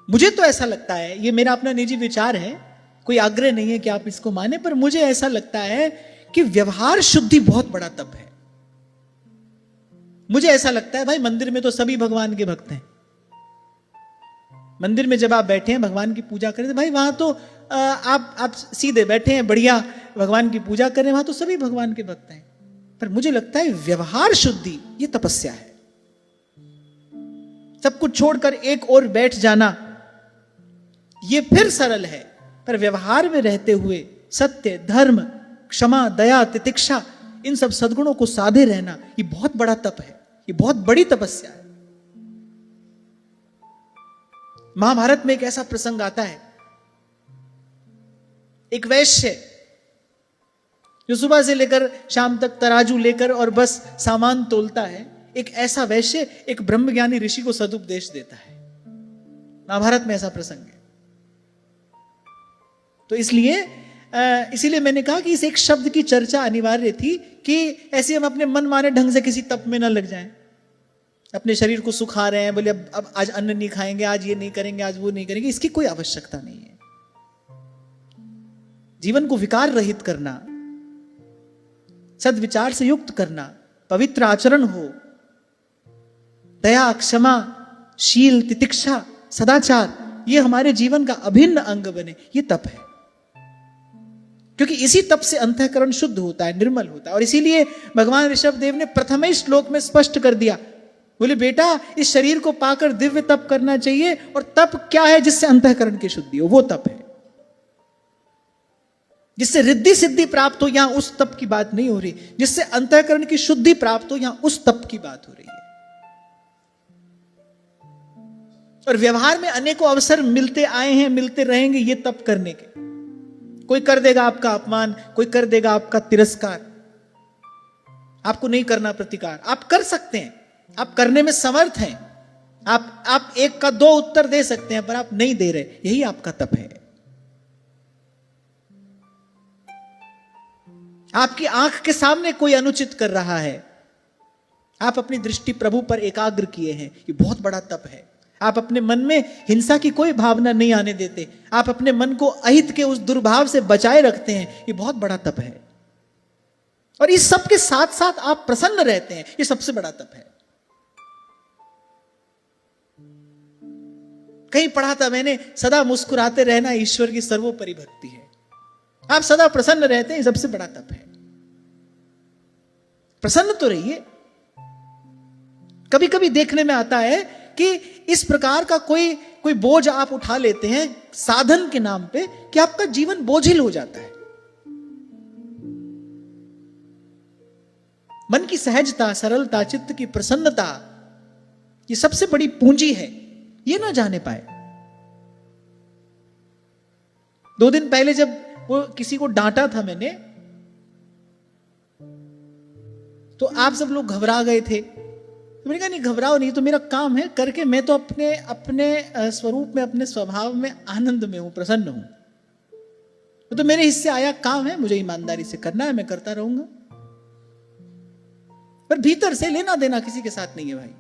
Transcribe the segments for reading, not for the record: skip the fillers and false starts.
मुझे तो ऐसा लगता है, ये मेरा अपना निजी विचार है, कोई आग्रह नहीं है कि आप इसको माने, पर मुझे ऐसा लगता है कि व्यवहार शुद्धि बहुत बड़ा तप है। मुझे ऐसा लगता है भाई, मंदिर में तो सभी भगवान के भक्त हैं। मंदिर में जब आप बैठे हैं भगवान की पूजा करें, भाई वहां तो आप सीधे बैठे हैं, बढ़िया भगवान की पूजा करें, वहां तो सभी भगवान के भक्त हैं। पर मुझे लगता है व्यवहार शुद्धि ये तपस्या है। सब कुछ छोड़कर एक और बैठ जाना ये फिर सरल है, पर व्यवहार में रहते हुए सत्य, धर्म, क्षमा, दया, तितिक्षा, इन सब सद्गुणों को साधे रहना ये बहुत बड़ा तप है, ये बहुत बड़ी तपस्या है। महाभारत में एक ऐसा प्रसंग आता है, एक वैश्य जो सुबह से लेकर शाम तक तराजू लेकर और बस सामान तोलता है, एक ऐसा वैश्य एक ब्रह्मज्ञानी ऋषि को सदुपदेश देता है। महाभारत में ऐसा प्रसंग है। तो इसीलिए मैंने कहा कि इस एक शब्द की चर्चा अनिवार्य थी कि ऐसे हम अपने मन माने ढंग से किसी तप में ना लग जाएं। अपने शरीर को सुखा रहे हैं, बोले अब आज अन्न नहीं खाएंगे, आज ये नहीं करेंगे, आज वो नहीं करेंगे, इसकी कोई आवश्यकता नहीं है। जीवन को विकार रहित करना, सद्विचार से युक्त करना, पवित्र आचरण हो, दया, क्षमा, शील, तितिक्षा, सदाचार, ये हमारे जीवन का अभिन्न अंग बने, ये तप है। क्योंकि इसी तप से अंतःकरण शुद्ध होता है, निर्मल होता है। और इसीलिए भगवान ऋषभ देव ने प्रथम श्लोक में स्पष्ट कर दिया, बोले बेटा इस शरीर को पाकर दिव्य तप करना चाहिए। और तप क्या है? जिससे अंतःकरण की शुद्धि हो, वो तप है। जिससे रिद्धि सिद्धि प्राप्त हो, यहां उस तप की बात नहीं हो रही। जिससे अंतःकरण की शुद्धि प्राप्त हो, यहां उस तप की बात हो रही है। और व्यवहार में अनेकों अवसर मिलते आए हैं, मिलते रहेंगे ये तप करने के। कोई कर देगा आपका अपमान, कोई कर देगा आपका तिरस्कार, आपको नहीं करना प्रतिकार। आप कर सकते हैं, आप करने में समर्थ हैं, आप एक का दो उत्तर दे सकते हैं, पर आप नहीं दे रहे, यही आपका तप है। आपकी आंख के सामने कोई अनुचित कर रहा है, आप अपनी दृष्टि प्रभु पर एकाग्र किए हैं, ये बहुत बड़ा तप है। आप अपने मन में हिंसा की कोई भावना नहीं आने देते, आप अपने मन को अहित के उस दुर्भाव से बचाए रखते हैं, ये बहुत बड़ा तप है। और इस सब के साथ साथ आप प्रसन्न रहते हैं, ये सबसे बड़ा तप है। कहीं पढ़ा था मैंने, सदा मुस्कुराते रहना ईश्वर की सर्वोपरि भक्ति है। आप सदा प्रसन्न रहते हैं, ये सबसे बड़ा तप है। प्रसन्न तो रहिए। कभी कभी देखने में आता है कि इस प्रकार का कोई बोझ आप उठा लेते हैं साधन के नाम पे, कि आपका जीवन बोझिल हो जाता है। मन की सहजता, सरलता, चित्त की प्रसन्नता, ये सबसे बड़ी पूंजी है, ये ना जाने पाए। 2 दिन पहले जब वो किसी को डांटा था मैंने, तो आप सब लोग घबरा गए थे। तो मैंने कहा नहीं घबराओ नहीं, तो मेरा काम है करके, मैं तो अपने स्वरूप में, अपने स्वभाव में आनंद में हूं, प्रसन्न हूं। तो मेरे हिस्से आया काम है, मुझे ईमानदारी से करना है, मैं करता रहूंगा। पर भीतर से लेना देना किसी के साथ नहीं है भाई।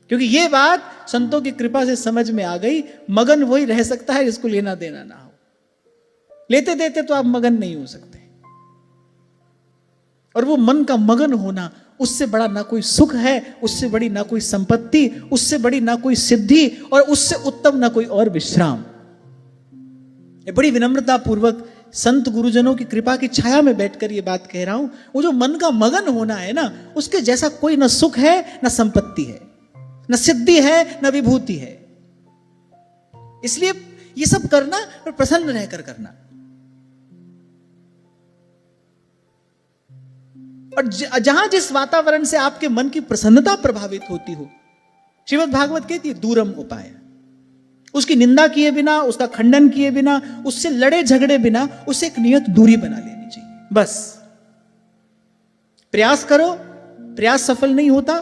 क्योंकि ये बात संतों की कृपा से समझ में आ गई, मगन वही रह सकता है जिसको लेना देना ना हो। लेते देते तो आप मगन नहीं हो सकते। और वो मन का मगन होना, उससे बड़ा ना कोई सुख है, उससे बड़ी ना कोई संपत्ति, उससे बड़ी ना कोई सिद्धि, और उससे उत्तम ना कोई और विश्राम। ये बड़ी विनम्रता पूर्वक संत गुरुजनों की कृपा की छाया में बैठकर ये बात कह रहा हूं। वो जो मन का मगन होना है ना, उसके जैसा कोई ना सुख है, ना संपत्ति है, न सिद्धि है, न विभूति है। इसलिए ये सब करना और प्रसन्न रहकर करना। और जहां जिस वातावरण से आपके मन की प्रसन्नता प्रभावित होती हो, श्रीमद् भागवत कहती है दूरम उपाय। उसकी निंदा किए बिना, उसका खंडन किए बिना, उससे लड़े झगड़े बिना, उससे एक नियत दूरी बना लेनी चाहिए। बस प्रयास करो, प्रयास सफल नहीं होता,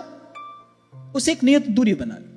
उसे एक नियत दूरी बना लो।